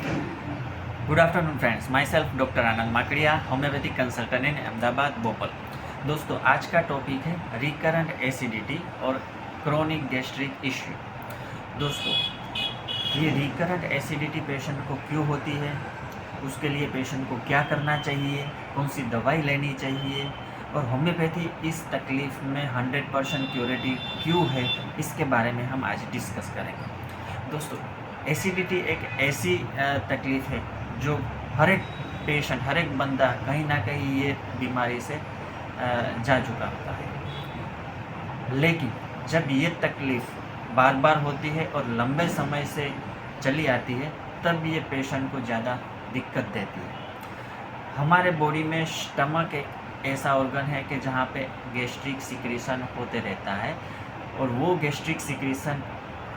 Good afternoon friends, myself doctor Anand Makadia, homeopathic consultant in Ahmedabad Bhopal. दोस्तों, आज का टॉपिक है रिकरेंट एसिडिटी और क्रोनिक गैस्ट्रिक इश्यू। दोस्तों, ये रिकरेंट एसिडिटी पेशेंट को क्यों होती है, उसके लिए पेशेंट को क्या करना चाहिए, कौन सी दवाई लेनी चाहिए और होम्योपैथी इस तकलीफ़ में 100% क्यूरेटिव क्यों है, इसके बारे में हम आज डिस्कस करेंगे। दोस्तों, एसिडिटी एक ऐसी तकलीफ़ है जो हर एक पेशेंट, हर एक बंदा कहीं ना कहीं ये बीमारी से जा चुका होता है। लेकिन जब ये तकलीफ़ बार बार होती है और लंबे समय से चली आती है, तब ये पेशेंट को ज़्यादा दिक्कत देती है। हमारे बॉडी में स्टमक एक ऐसा ऑर्गन है कि जहाँ पे गैस्ट्रिक सिक्रीशन होते रहता है और वो गैस्ट्रिक सिक्रीशन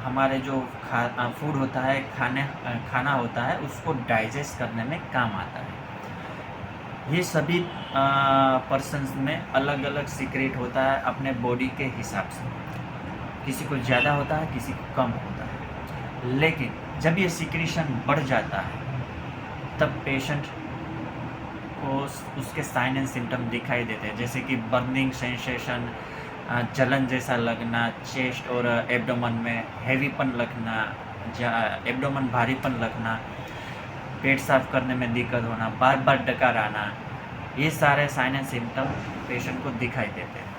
हमारे जो फूड होता है, खाना होता है, उसको डाइजेस्ट करने में काम आता है। ये सभी पर्सन्स में अलग अलग सीक्रेट होता है अपने बॉडी के हिसाब से, किसी को ज़्यादा होता है, किसी को कम होता है। लेकिन जब ये सिक्रीशन बढ़ जाता है तब पेशेंट को उसके साइन एंड सिम्टम दिखाई देते हैं, जैसे कि बर्निंग सेंसेशन, जलन जैसा लगना, चेस्ट और एब्डोमन में हैवीपन लगना, एब्डोमन भारीपन लगना, पेट साफ करने में दिक्कत होना, बार बार डकार आना, ये सारे साइन एंड सिम्टम पेशेंट को दिखाई देते हैं।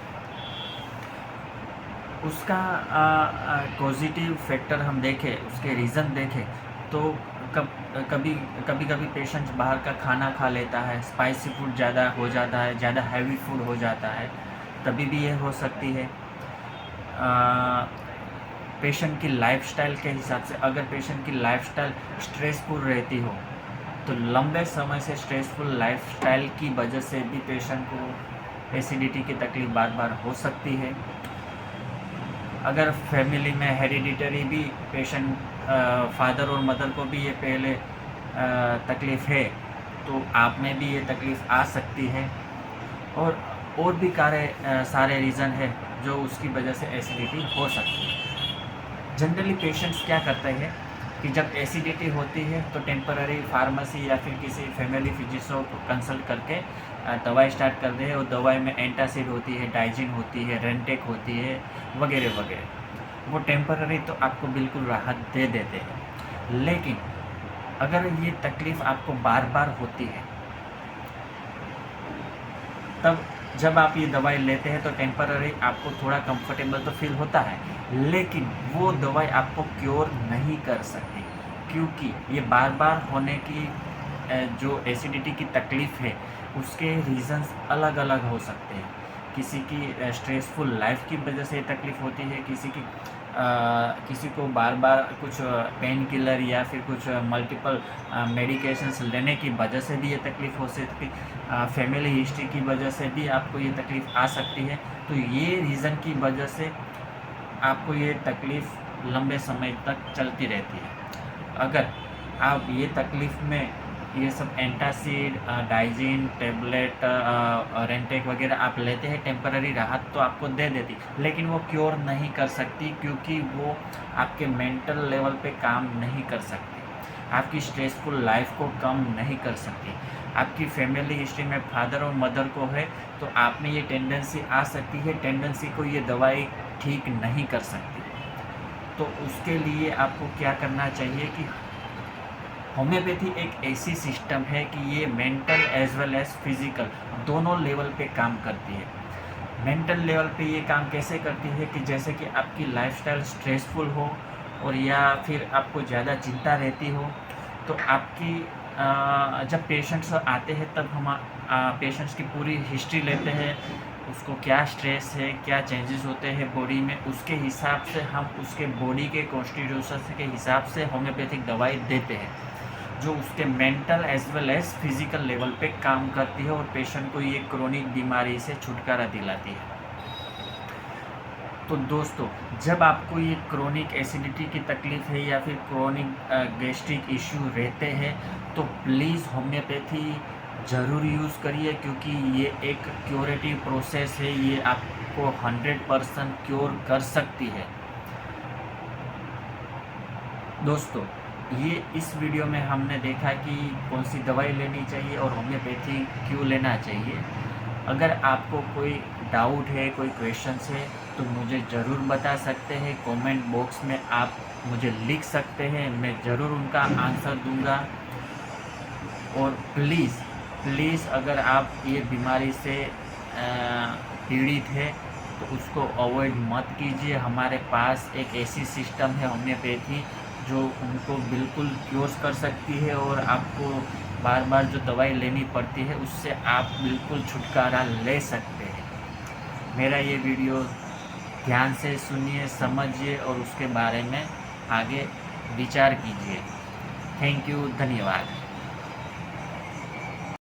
उसका पॉजिटिव फैक्टर हम देखें, उसके रीज़न देखें तो कभी पेशेंट बाहर का खाना खा लेता है, स्पाइसी फूड ज़्यादा हो जाता है, ज़्यादा हैवी फूड हो जाता है, तभी भी ये हो सकती है। पेशेंट की लाइफस्टाइल के हिसाब से, अगर पेशेंट की लाइफस्टाइल स्ट्रेसफुल रहती हो तो लंबे समय से स्ट्रेसफुल लाइफस्टाइल की वजह से भी पेशेंट को एसिडिटी की तकलीफ बार बार हो सकती है। अगर फैमिली में हेरिडिटरी भी पेशेंट, फादर और मदर को भी ये पहले तकलीफ़ है तो आप में भी ये तकलीफ़ आ सकती है। और भी सारे रीज़न है जो उसकी वजह से एसिडिटी हो सकती है। जनरली पेशेंट्स क्या करते हैं कि जब एसिडिटी होती है तो टेम्पररी फार्मेसी या फिर किसी फैमिली फिजिशियन को कंसल्ट करके दवाई स्टार्ट करते हैं, और दवाई में एंटासिड होती है, डाइजिन होती है, रेंटेक होती है, वगैरह वगैरह। वो टेम्पररी तो आपको बिल्कुल राहत दे देते हैं, लेकिन अगर ये तकलीफ़ आपको बार बार होती है तब जब आप ये दवाई लेते हैं तो टेम्पररी आपको थोड़ा कंफर्टेबल तो फील होता है, लेकिन वो दवाई आपको क्योर नहीं कर सकती, क्योंकि ये बार बार होने की जो एसिडिटी की तकलीफ़ है उसके रीज़न्स अलग अलग हो सकते हैं। किसी की स्ट्रेसफुल लाइफ की वजह से तकलीफ़ होती है, किसी को बार बार कुछ पेन किलर या फिर कुछ मल्टीपल मेडिकेशंस लेने की वजह से भी ये तकलीफ़ हो सकती है। फैमिली हिस्ट्री की वजह से भी आपको ये तकलीफ़ आ सकती है। तो ये रीज़न की वजह से आपको ये तकलीफ़ लंबे समय तक चलती रहती है। अगर आप ये तकलीफ़ में ये सब एंटासिड, डाइजिन टेबलेट, रेंटेक वगैरह आप लेते हैं, टेम्पररी राहत तो आपको दे देती, लेकिन वो क्योर नहीं कर सकती, क्योंकि वो आपके मेंटल लेवल पे काम नहीं कर सकती, आपकी स्ट्रेसफुल लाइफ को कम नहीं कर सकती। आपकी फैमिली हिस्ट्री में फादर और मदर को है तो आप में ये टेंडेंसी आ सकती है, टेंडेंसी को ये दवाई ठीक नहीं कर सकती। तो उसके लिए आपको क्या करना चाहिए कि होम्योपैथी एक ऐसी सिस्टम है कि ये mental as well as physical दोनों लेवल पे काम करती है। मेंटल लेवल पे ये काम कैसे करती है कि जैसे कि आपकी लाइफस्टाइल स्ट्रेसफुल हो और या फिर आपको ज़्यादा चिंता रहती हो, तो आपकी जब पेशेंट्स आते हैं तब हम पेशेंट्स की पूरी हिस्ट्री लेते हैं, उसको क्या स्ट्रेस है, क्या चेंजेस होते हैं बॉडी में, उसके हिसाब से हम उसके बॉडी के कॉन्स्टिट्यूशन के हिसाब से होम्योपैथिक दवाई देते हैं, जो उसके mental as well as physical level पे काम करती है और पेशेंट को ये क्रोनिक बीमारी से छुटकारा दिलाती है। तो दोस्तों, जब आपको ये क्रोनिक एसिडिटी की तकलीफ़ है या फिर क्रोनिक गैस्ट्रिक इश्यू रहते हैं तो प्लीज़ होम्योपैथी ज़रूर यूज़ करिए, क्योंकि ये एक क्यूरेटिव प्रोसेस है, ये आपको 100% क्योर कर सकती है। दोस्तों, ये इस वीडियो में हमने देखा कि कौन सी दवाई लेनी चाहिए और होम्योपैथी क्यों लेना चाहिए। अगर आपको कोई डाउट है, कोई क्वेश्चंस है, तो मुझे ज़रूर बता सकते हैं। कमेंट बॉक्स में आप मुझे लिख सकते हैं, मैं ज़रूर उनका आंसर दूंगा। और प्लीज़ अगर आप ये बीमारी से पीड़ित है तो उसको अवॉइड मत कीजिए। हमारे पास एक ऐसी सिस्टम है होम्योपैथी जो उनको बिल्कुल क्योर कर सकती है, और आपको बार बार जो दवाई लेनी पड़ती है उससे आप बिल्कुल छुटकारा ले सकते हैं। मेरा ये वीडियो ध्यान से सुनिए, समझिए और उसके बारे में आगे विचार कीजिए। थैंक यू, धन्यवाद।